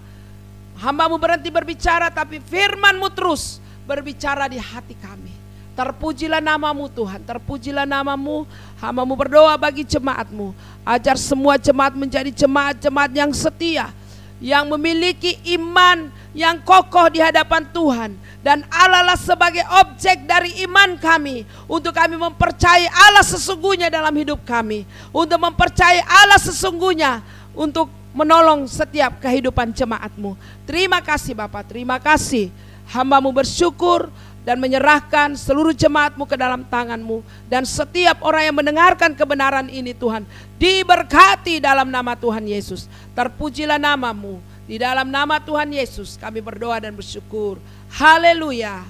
hamba-Mu berhenti berbicara tapi firman-Mu terus berbicara di hati kami. Terpujilah nama-Mu Tuhan, terpujilah nama-Mu. Hamba-Mu berdoa bagi jemaat-Mu. Ajar semua jemaat menjadi jemaat-jemaat yang setia, yang memiliki iman yang kokoh di hadapan Tuhan. Dan Allah lah sebagai objek dari iman kami. Untuk kami mempercayai Allah sesungguhnya dalam hidup kami. Untuk mempercayai Allah sesungguhnya untuk menolong setiap kehidupan jemaat-Mu. Terima kasih Bapak, terima kasih. Hamba-Mu bersyukur dan menyerahkan seluruh jemaat-Mu ke dalam tangan-Mu. Dan setiap orang yang mendengarkan kebenaran ini Tuhan, diberkati dalam nama Tuhan Yesus. Terpujilah nama-Mu. Di dalam nama Tuhan Yesus kami berdoa dan bersyukur. Haleluya.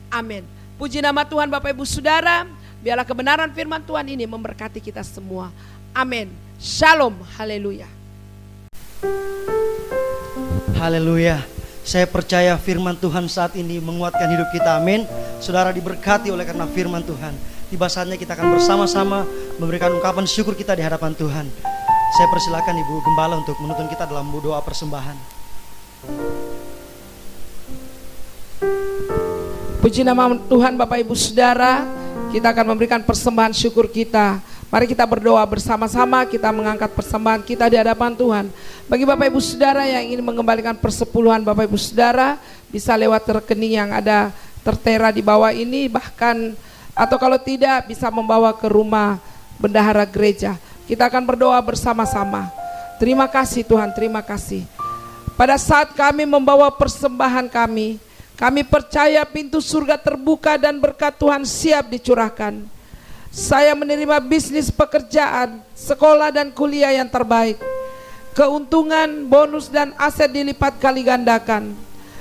Amin. Puji nama Tuhan Bapak Ibu Saudara. Biarlah kebenaran firman Tuhan ini memberkati kita semua. Amin. Shalom. Haleluya. Haleluya. Saya percaya firman Tuhan saat ini menguatkan hidup kita, amin. Saudara diberkati oleh karena firman Tuhan. Tiba saatnya kita akan bersama-sama memberikan ungkapan syukur kita di hadapan Tuhan. Saya persilakan Ibu Gembala untuk menuntun kita dalam doa persembahan. Puji nama Tuhan Bapak Ibu Saudara. Kita akan memberikan persembahan syukur kita. Mari kita berdoa bersama-sama, kita mengangkat persembahan kita di hadapan Tuhan. Bagi Bapak Ibu Saudara yang ingin mengembalikan persepuluhan Bapak Ibu Saudara, bisa lewat rekening yang ada tertera di bawah ini, bahkan atau kalau tidak bisa membawa ke rumah bendahara gereja. Kita akan berdoa bersama-sama. Terima kasih Tuhan, terima kasih. Pada saat kami membawa persembahan kami percaya pintu surga terbuka dan berkat Tuhan siap dicurahkan. Saya menerima bisnis, pekerjaan, sekolah dan kuliah yang terbaik. Keuntungan, bonus dan aset dilipat kali gandakan.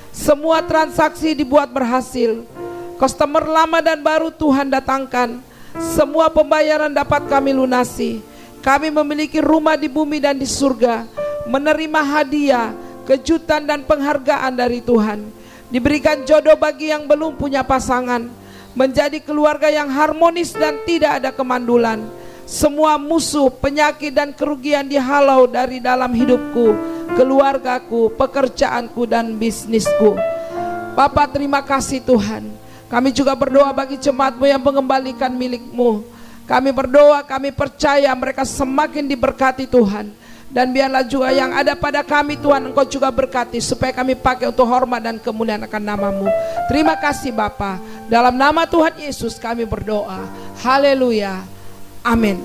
Semua transaksi dibuat berhasil. Customer lama dan baru Tuhan datangkan. Semua pembayaran dapat kami lunasi. Kami memiliki rumah di bumi dan di surga. Menerima hadiah, kejutan dan penghargaan dari Tuhan. Diberikan jodoh bagi yang belum punya pasangan. Menjadi keluarga yang harmonis dan tidak ada kemandulan. Semua musuh, penyakit dan kerugian dihalau dari dalam hidupku, keluargaku, pekerjaanku dan bisnisku. Bapa, terima kasih Tuhan. Kami juga berdoa bagi jemaat-Mu yang mengembalikan milik-Mu. Kami berdoa, kami percaya mereka semakin diberkati Tuhan. Dan biarlah juga yang ada pada kami Tuhan Engkau juga berkati, supaya kami pakai untuk hormat dan kemuliaan akan nama-Mu. Terima kasih Bapa. Dalam nama Tuhan Yesus kami berdoa. Haleluya. Amin.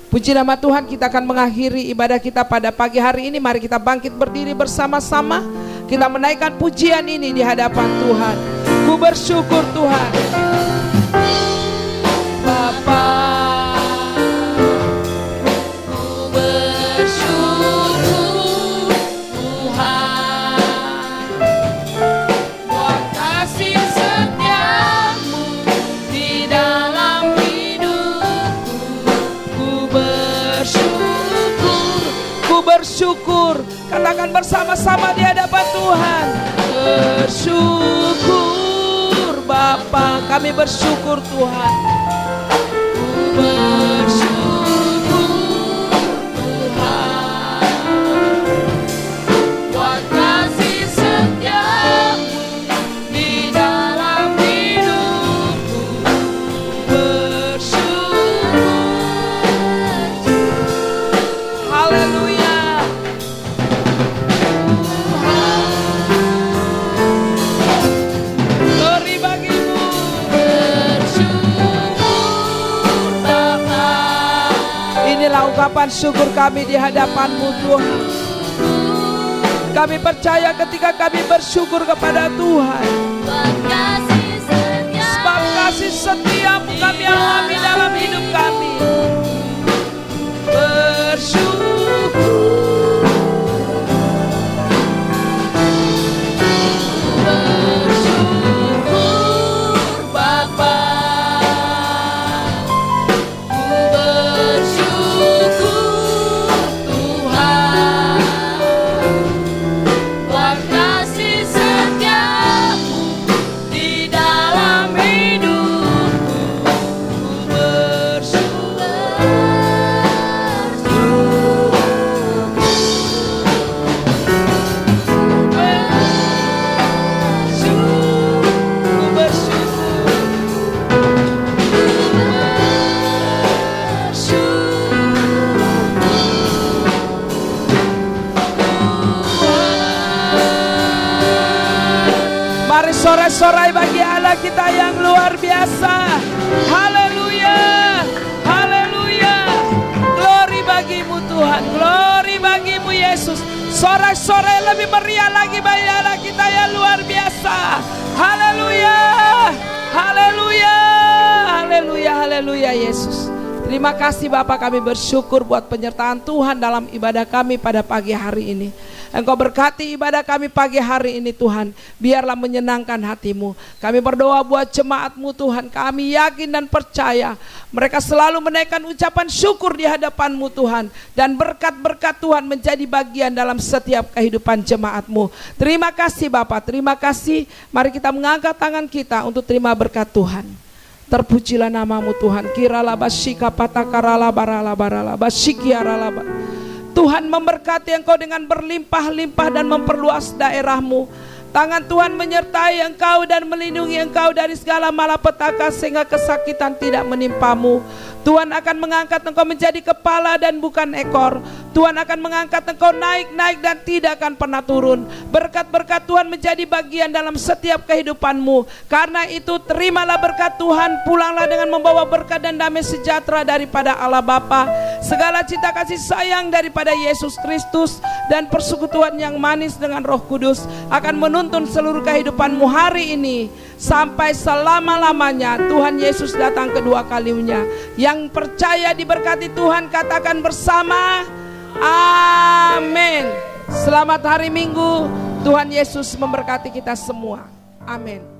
Puji nama Tuhan, kita akan mengakhiri ibadah kita pada pagi hari ini. Mari kita bangkit berdiri bersama-sama. Kita menaikkan pujian ini di hadapan Tuhan. Ku bersyukur Tuhan. Bapa, Ku bersyukur Tuhan buat kasih setiamu di dalam hidupku. ku bersyukur. Katakan bersama-sama di hadapan Tuhan. Bersyukur Bapa, kami bersyukur Tuhan. Ku bersyukur Tuhan buat kasih setiamu di dalam hidupku. Bersyukur. Haleluya. Glory bagimu. Bersyukur Bapa, Inilah ungkapan syukur kami di hadapan-Mu Tuhan. Kami percaya ketika kami bersyukur kepada Tuhan, buat kasih setiamu sebab kasih setiamu kami alami dalam hidup kami. Bersyukur. Bersyukur Bapa, ku bersyukur Tuhan buat kasih setiamu di dalam hidupku. Ku Mari sorai-sorai bagi Allah kita yang luar biasa. Haleluya. Haleluya. Glory bagimu Tuhan. Glory bagimu Yesus. Sorai-sorai lebih meriah lagi bagi Allah kita yang luar biasa. Haleluya. Haleluya. Haleluya. Haleluya Yesus. Terima kasih Bapak, kami bersyukur buat penyertaan Tuhan dalam ibadah kami pada pagi hari ini. Engkau berkati ibadah kami pagi hari ini Tuhan. Biarlah menyenangkan hati-Mu. Kami berdoa buat jemaat-Mu Tuhan. Kami yakin dan percaya mereka selalu menaikkan ucapan syukur di hadapan-Mu Tuhan. Dan berkat-berkat Tuhan menjadi bagian dalam setiap kehidupan jemaat-Mu. Terima kasih Bapak, terima kasih. Mari kita mengangkat tangan kita untuk terima berkat Tuhan. Terpujilah namamu Tuhan. Kirala basika patakarala barala barala basikiarala. Tuhan memberkati engkau dengan berlimpah-limpah dan memperluas daerahmu. Tangan Tuhan menyertai engkau dan melindungi engkau dari segala malapetaka sehingga kesakitan tidak menimpamu. Tuhan akan mengangkat engkau menjadi kepala dan bukan ekor. Tuhan akan mengangkat engkau naik-naik dan tidak akan pernah turun. Berkat-berkat Tuhan menjadi bagian dalam setiap kehidupanmu. Karena itu terimalah berkat Tuhan, pulanglah dengan membawa berkat dan damai sejahtera daripada Allah Bapa, segala cinta kasih sayang daripada Yesus Kristus, dan persekutuan yang manis dengan Roh Kudus akan menuntun seluruh kehidupanmu hari ini sampai selama-lamanya. Tuhan Yesus datang kedua kalinya. Yang percaya diberkati Tuhan katakan bersama amin. Selamat hari Minggu. Tuhan Yesus memberkati kita semua. Amin.